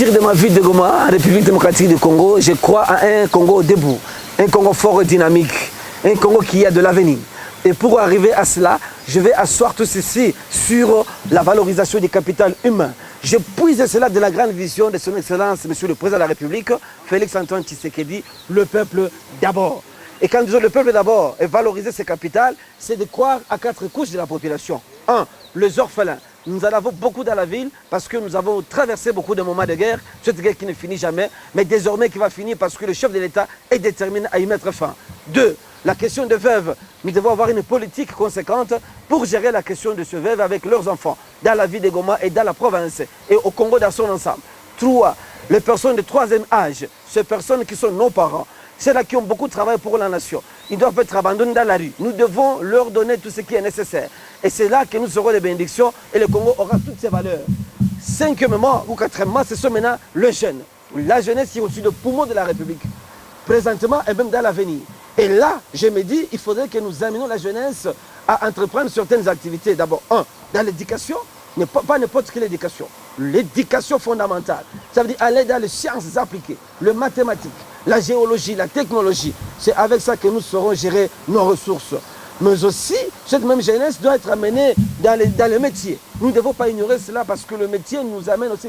partir de ma ville de Goma, en République démocratique du Congo, je crois à un Congo debout, un Congo fort et dynamique, un Congo qui a de l'avenir. Et pour arriver à cela, je vais asseoir tout ceci sur la valorisation du capital humain. Je puise cela de la grande vision de son Excellence, Monsieur le Président de la République, Félix-Antoine Tshisekedi, le peuple d'abord. Et quand nous disons le peuple d'abord et valoriser ce capital, c'est de croire à 4 couches de la population. 1. Les orphelins. Nous en avons beaucoup dans la ville parce que nous avons traversé beaucoup de moments de guerre, cette guerre qui ne finit jamais, mais désormais qui va finir parce que le chef de l'État est déterminé à y mettre fin. 2. La question des veuves. Nous devons avoir une politique conséquente pour gérer la question de ces veuves avec leurs enfants dans la ville de Goma et dans la province et au Congo dans son ensemble. 3. Les personnes de 3e âge, ces personnes qui sont nos parents, ceux-là qui ont beaucoup travaillé pour la nation, ils doivent être abandonnés dans la rue. Nous devons leur donner tout ce qui est nécessaire. Et c'est là que nous aurons des bénédictions et le Congo aura toutes ses valeurs. 5e ou 4e, ce sont maintenant les jeunes. La jeunesse qui est au-dessus du poumon de la République, présentement et même dans l'avenir. Et là, je me dis, il faudrait que nous amenions la jeunesse à entreprendre certaines activités. D'abord, dans l'éducation, pas n'importe quelle éducation. L'éducation fondamentale. Ça veut dire aller dans les sciences appliquées, les mathématiques, la géologie, la technologie. C'est avec ça que nous saurons gérer nos ressources. Mais aussi, cette même jeunesse doit être amenée dans les métiers. Nous ne devons pas ignorer cela parce que le métier nous amène aussi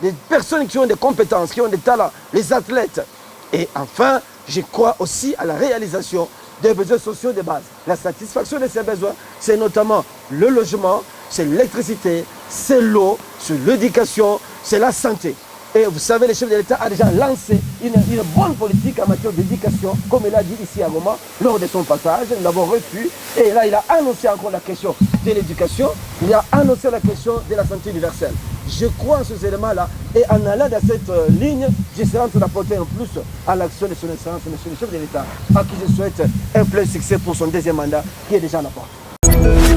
des personnes qui ont des compétences, qui ont des talents, les athlètes. Et enfin, je crois aussi à la réalisation des besoins sociaux de base. La satisfaction de ces besoins, c'est notamment le logement, c'est l'électricité, c'est l'eau, c'est l'éducation, c'est la santé. Et vous savez, le chef de l'État a déjà lancé une bonne politique en matière d'éducation, comme il a dit ici à Goma, lors de son passage, nous l'avons reçu. Et là, il a annoncé encore la question de l'éducation, il a annoncé la question de la santé universelle. Je crois en ces éléments-là. Et en allant dans cette ligne, j'essaierai en train d'apporter un plus à l'action de son Excellence, Monsieur le chef de l'État, à qui je souhaite un plein succès pour son 2e mandat qui est déjà en la porte.